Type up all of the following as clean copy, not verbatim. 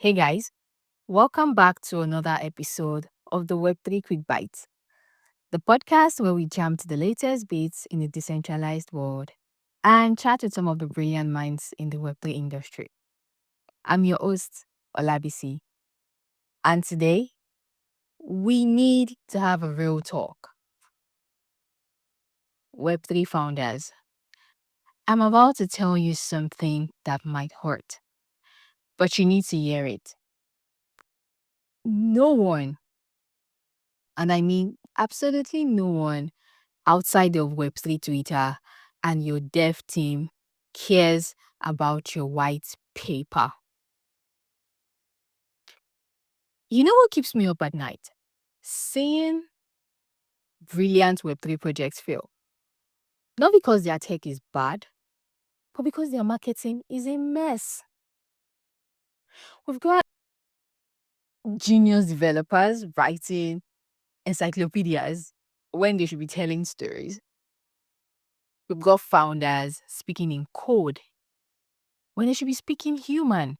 Hey guys, welcome back to another episode of the Web3 Quick Bites, the podcast where we jam to the latest bits in the decentralized world and chat with some of the brilliant minds in the Web3 industry. I'm your host, Olabisi, and today we need to have a real talk. Web3 founders, I'm about to tell you something that might hurt, but you need to hear it. No one, and I mean absolutely no one, outside of Web3 Twitter and your dev team cares about your white paper. You know what keeps me up at night? Seeing brilliant Web3 projects fail. Not because their tech is bad, but because their marketing is a mess. We've got genius developers writing encyclopedias when they should be telling stories. We've got founders speaking in code when they should be speaking human.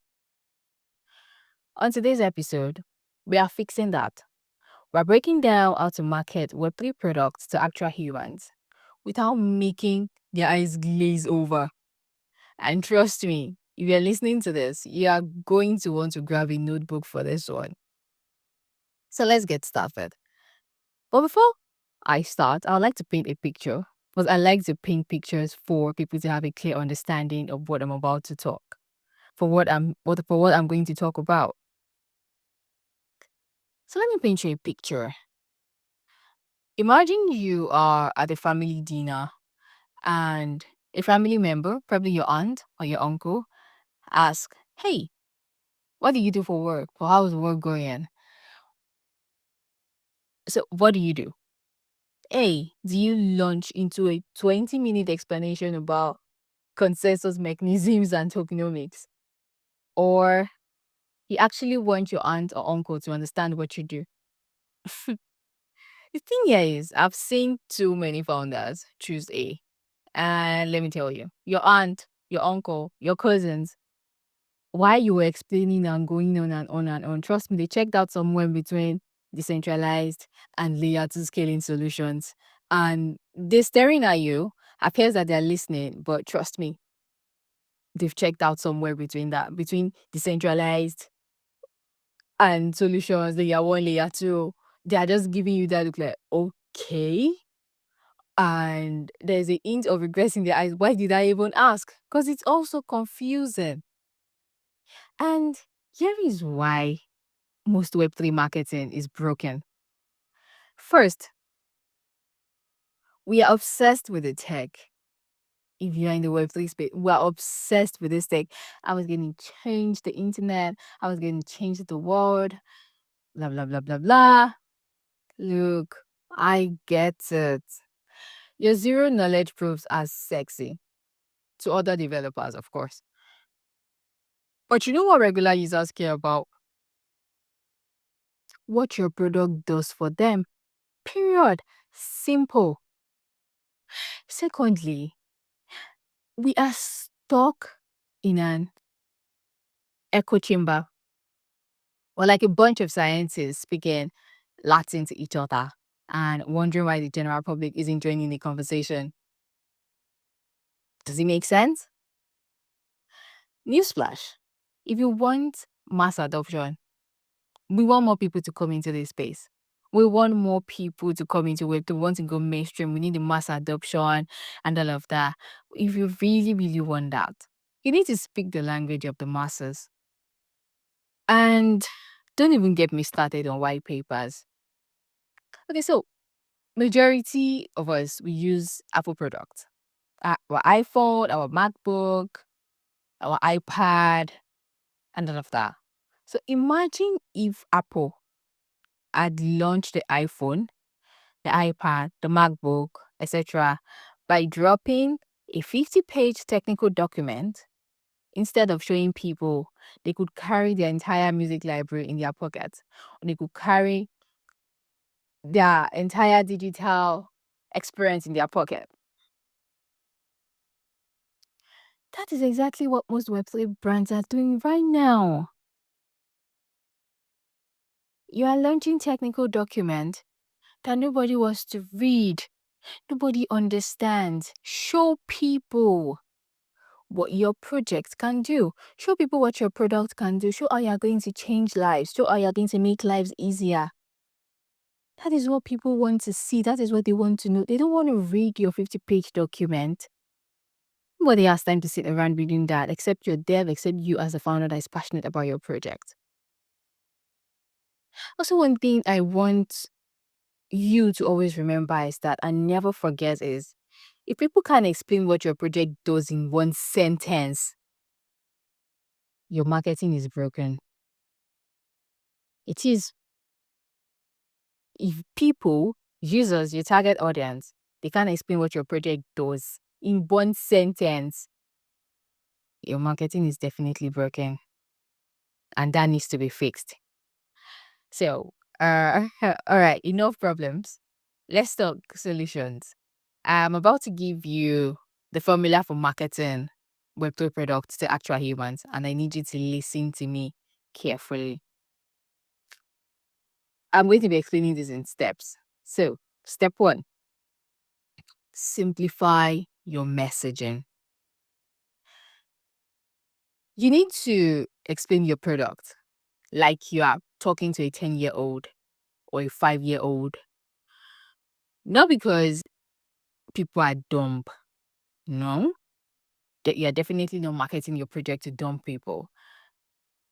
On today's episode, we are fixing that. We're breaking down how to market Web3 products to actual humans without making their eyes glaze over. And trust me, if you're listening to this, you are going to want to grab a notebook for this one. So let's get started. But before I start, I would like to paint a picture because I like to paint pictures for people to have a clear understanding of what I'm about to talk, for what I'm going to talk about. So let me paint you a picture. Imagine you are at a family dinner and a family member, probably your aunt or your uncle, ask, "Hey, what do you do for work? Or how's work going?" So, what do you do? A, do you launch into a 20-minute explanation about consensus mechanisms and tokenomics? Or you actually want your aunt or uncle to understand what you do? The thing here is, I've seen too many founders choose A. And let me tell you, your aunt, your uncle, your cousins, while you were explaining and going on and on and on, trust me, they checked out somewhere between decentralized and layer 2 scaling solutions. And they're staring at you, appears that they're listening, but trust me, they've checked out somewhere between that, between decentralized and solutions, layer 1, layer 2. They are just giving you that look like, okay. And there's a hint of regret in their eyes. Why did I even ask? Because it's also confusing. And here is why most Web3 marketing is broken. First, we are obsessed with the tech. If you're in the Web3 space, we're obsessed with this tech. I was going to change the internet. I was going to change the world. Blah, blah, blah, blah, blah. Look, I get it. Your zero knowledge proofs are sexy to other developers, of course. But you know what regular users care about? What your product does for them. Period. Simple. Secondly, we are stuck in an echo chamber or like a bunch of scientists speaking Latin to each other and wondering why the general public isn't joining the conversation. Does it make sense? Newsflash. If you want mass adoption, we want more people to come into this space. We want more people to come into Web. We want to go mainstream. We need the mass adoption and all of that. If you really, really want that, you need to speak the language of the masses. And don't even get me started on white papers. Okay, so majority of us, we use Apple products. Our iPhone, our MacBook, our iPad, and all of that. So imagine if Apple had launched the iPhone, the iPad, the MacBook, etc., by dropping a 50-page technical document instead of showing people they could carry their entire music library in their pockets, or they could carry their entire digital experience in their pocket. That is exactly what most Web3 brands are doing right now. You are launching technical document that nobody wants to read. Nobody understands. Show people what your project can do. Show people what your product can do. Show how you're going to change lives. Show how you're going to make lives easier. That is what people want to see. That is what they want to know. They don't want to read your 50-page document. Nobody has time to sit around reading that except your dev, except you as a founder that is passionate about your project. Also, one thing I want you to always remember is that, and never forget, is if people can't explain what your project does in one sentence, your marketing is broken. It is. If people, users, your target audience, they can't explain what your project does in one sentence, your marketing is definitely broken. And that needs to be fixed. So, all right, enough problems. Let's talk solutions. I'm about to give you the formula for marketing Web3 products to actual humans, and I need you to listen to me carefully. I'm going to be explaining this in steps. So, step 1, simplify your messaging. You need to explain your product like you are talking to a 10-year-old or a 5-year-old. Not because people are dumb. No, that you're definitely not marketing your project to dumb people.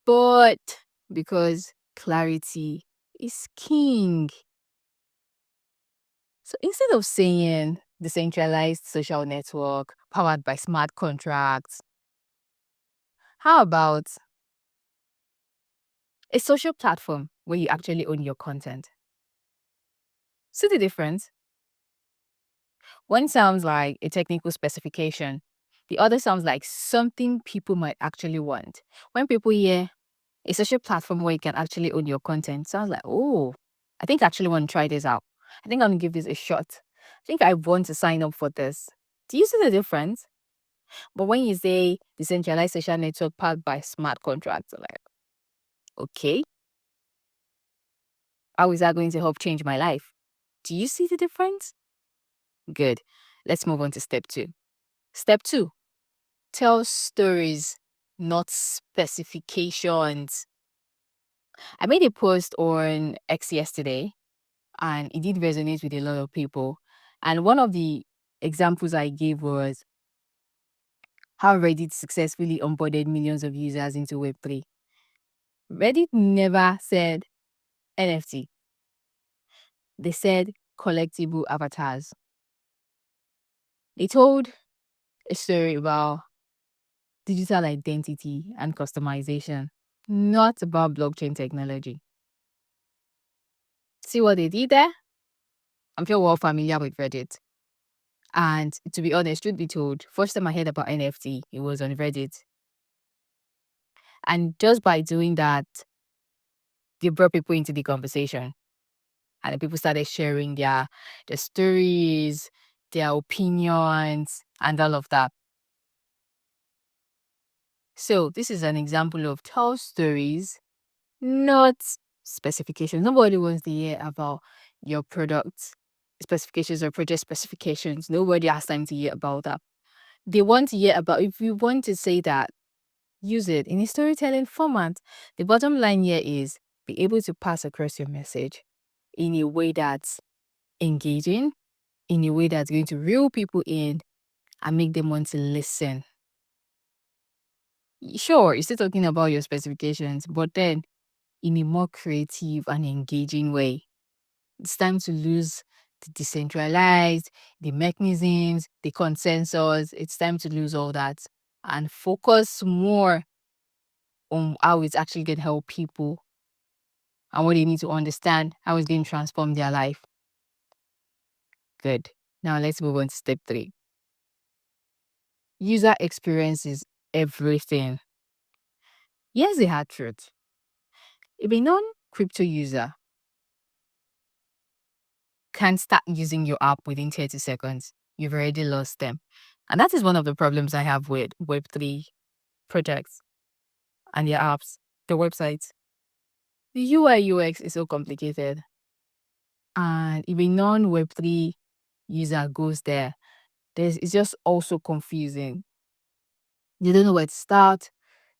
But because clarity is king. So instead of saying decentralized social network powered by smart contracts, how about a social platform where you actually own your content? See the difference? One sounds like a technical specification. The other sounds like something people might actually want. When people hear a social platform where you can actually own your content, sounds like, oh, I think I actually want to try this out. I think I'm going to give this a shot. I think I want to sign up for this. Do you see the difference? But when you say decentralized social network powered by smart contracts, I'm like, okay, how is that going to help change my life? Do you see the difference? Good. Let's move on to step 2. Step 2, tell stories, not specifications. I made a post on X yesterday and it did resonate with a lot of people. And one of the examples I gave was how Reddit successfully onboarded millions of users into Web3. Reddit never said NFT. They said collectible avatars. They told a story about digital identity and customization, not about blockchain technology. See what they did there? I'm sure we're all familiar with Reddit. And to be honest, truth be told, first time I heard about NFT, it was on Reddit. And just by doing that, they brought people into the conversation. And the people started sharing their stories, their opinions, and all of that. So this is an example of tell stories, not specifications. Nobody wants to hear about your product specifications or project specifications. Nobody has time to hear about that. They want to hear about, if you want to say that, use it in a storytelling format. The bottom line here is be able to pass across your message in a way that's engaging, in a way that's going to reel people in and make them want to listen. Sure, you're still talking about your specifications, but then in a more creative and engaging way. It's time to lose the decentralized, the mechanisms, the consensus. It's time to lose all that and focus more on how it's actually going to help people and what they need to understand, how it's going to transform their life. Good. Now let's move on to step 3. User experience is everything. Here's the hard truth. If a non-crypto user can start using your app within 30 seconds, you've already lost them. And that is one of the problems I have with Web3 projects and their apps, the websites. The UI UX is so complicated. And if a non Web3 user goes there, it's just also confusing. They don't know where to start,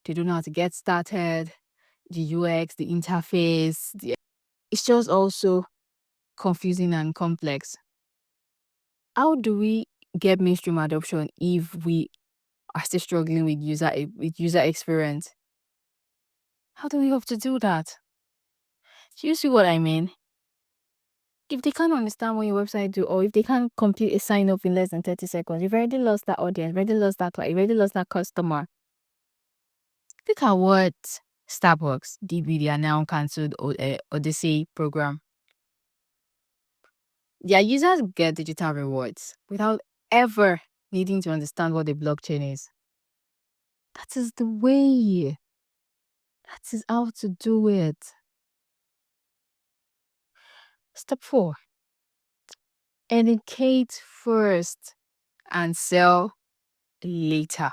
they don't know how to get started, the UX, the interface, it's just also confusing and complex. How do we get mainstream adoption if we are still struggling with user experience? How do we hope to do that? Do you see what I mean? If they can't understand what your website do, or if they can't complete a sign up in less than 30 seconds, you've already lost that audience, you've already lost that client, you've already lost that customer. Look at what Starbucks did with their now cancelled Odyssey program. Their users get digital rewards without ever needing to understand what the blockchain is. That is the way. That is how to do it. Step 4. Educate first and sell later.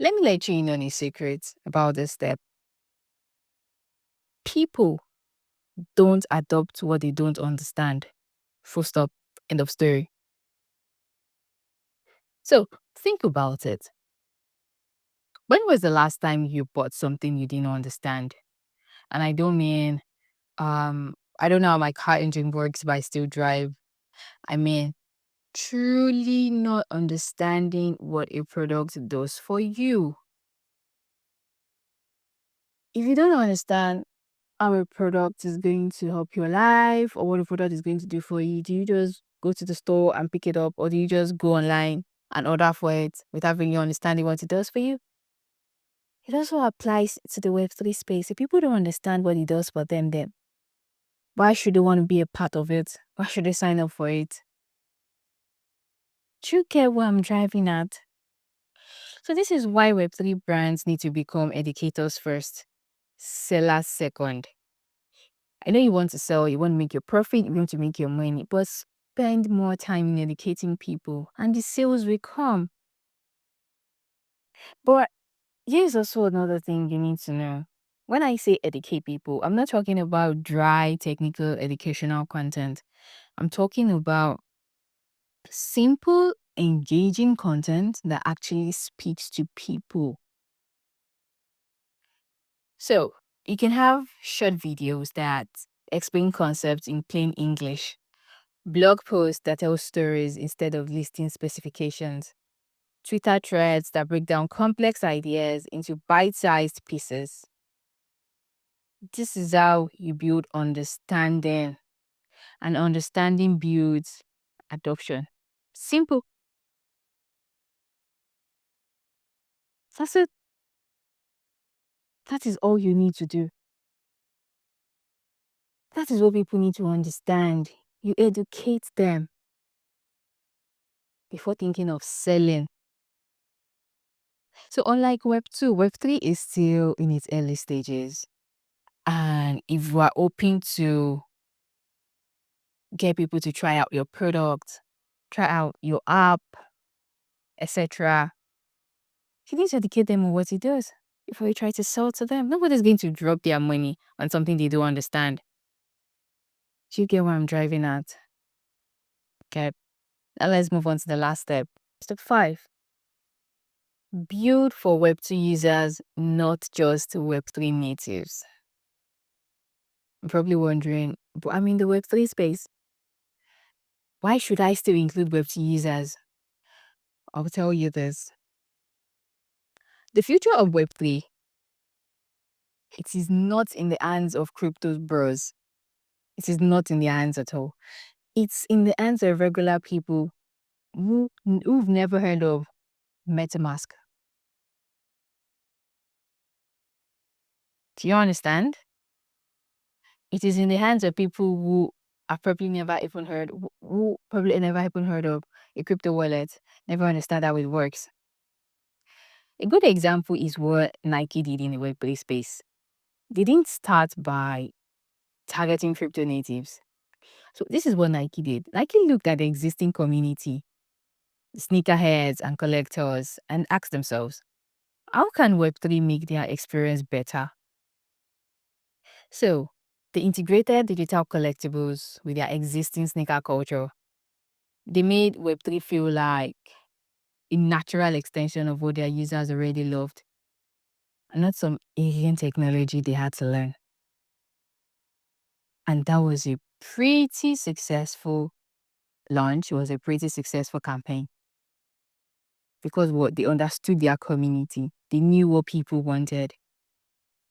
Let me let you in on a secret about this step. People don't adopt what they don't understand. Full stop. End of story. So think about it. When was the last time you bought something you didn't understand? And I don't mean, I don't know how my car engine works, but I still drive. I mean, truly not understanding what a product does for you. If you don't understand how a product is going to help your life or what a product is going to do for you, do you just go to the store and pick it up, or do you just go online and order for it without really understanding what it does for you? It also applies to the Web3 space. If people don't understand what it does for them, then why should they want to be a part of it? Why should they sign up for it? Do you get what I'm driving at? So this is why Web3 brands need to become educators first, sellers second. I know you want to sell, you want to make your profit, you want to make your money, but spend more time in educating people and the sales will come. But here's also another thing you need to know. When I say educate people, I'm not talking about dry technical educational content. I'm talking about simple, engaging content that actually speaks to people. So you can have short videos that explain concepts in plain English, blog posts that tell stories instead of listing specifications, Twitter threads that break down complex ideas into bite-sized pieces. This is how you build understanding, and understanding builds adoption. Simple. That's it. That is all you need to do. That is what people need to understand. You educate them before thinking of selling. So unlike Web2, Web3 is still in its early stages. And if you are open to get people to try out your product, try out your app, etc., you need to educate them on what it does before you try to sell to them. Nobody's going to drop their money on something they don't understand. Do you get where I'm driving at? Okay. Now let's move on to the last step. Step 5. Build for Web2 users, not just Web3 natives. I'm probably wondering, but I'm in the Web3 space. Why should I still include Web2 users? I'll tell you this. The future of Web3, it is not in the hands of crypto bros. It is not in their hands at all. It's in the hands of regular people who've never heard of MetaMask. Do you understand? It is in the hands of people who have probably never even heard, who probably never even heard of a crypto wallet, never understand how it works. A good example is what Nike did in the Web3 space. They didn't start by targeting crypto natives. So this is what Nike did. Nike looked at the existing community, sneakerheads and collectors, and asked themselves, how can Web3 make their experience better? So they integrated digital collectibles with their existing sneaker culture. They made Web3 feel like a natural extension of what their users already loved, and not some alien technology they had to learn. And that was a pretty successful launch. It was a pretty successful campaign because what they understood their community. They knew what people wanted.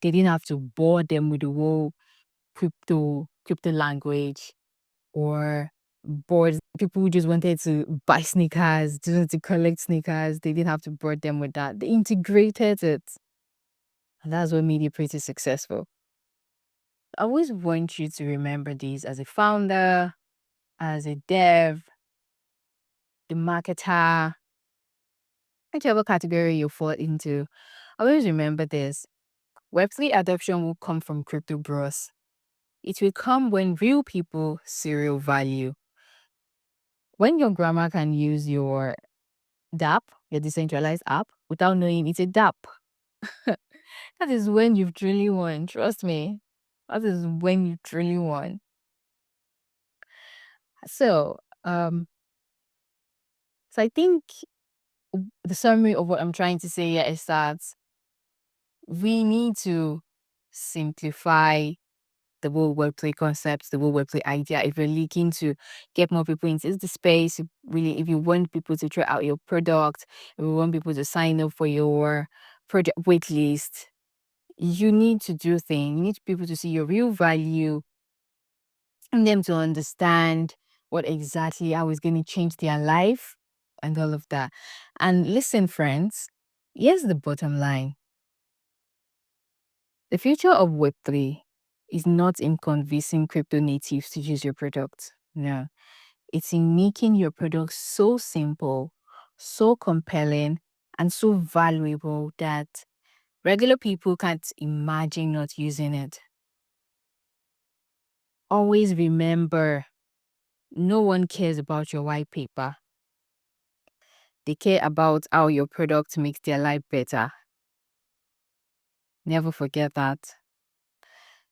They didn't have to bore them with the whole crypto language or bored people who just wanted to buy sneakers, just wanted to collect sneakers. They didn't have to bore them with that. They integrated it. And that's what made it pretty successful. I always want you to remember this as a founder, as a dev, the marketer, whichever category you fall into. Always remember this. Web3 adoption will come from crypto bros. It will come when real people see real value. When your grandma can use your DApp, your decentralized app, without knowing it's a DApp, that is when you've truly won. Trust me. That is when you truly won. So, so I think the summary of what I'm trying to say here is that we need to simplify the whole Web3 concepts, the whole Web3 idea. If you're looking to get more people into the space, really, if you want people to try out your product, if you want people to sign up for your project wait list, you need to do things. You need people to see your real value and them to understand what exactly how it's going to change their life and all of that. And listen, friends, here's the bottom line. The future of Web3 is not in convincing crypto natives to use your product. No, it's in making your product so simple, so compelling, and so valuable that regular people can't imagine not using it. Always remember, no one cares about your white paper. They care about how your product makes their life better. Never forget that.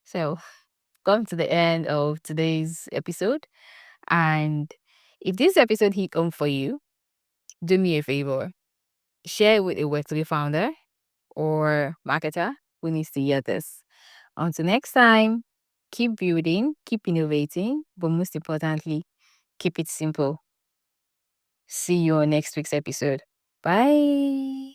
So, come to the end of today's episode. And if this episode hit home for you, do me a favor. Share it with a Web3 founder or marketer who needs to hear this. Until next time, keep building, keep innovating, but most importantly, keep it simple. See you on next week's episode. Bye.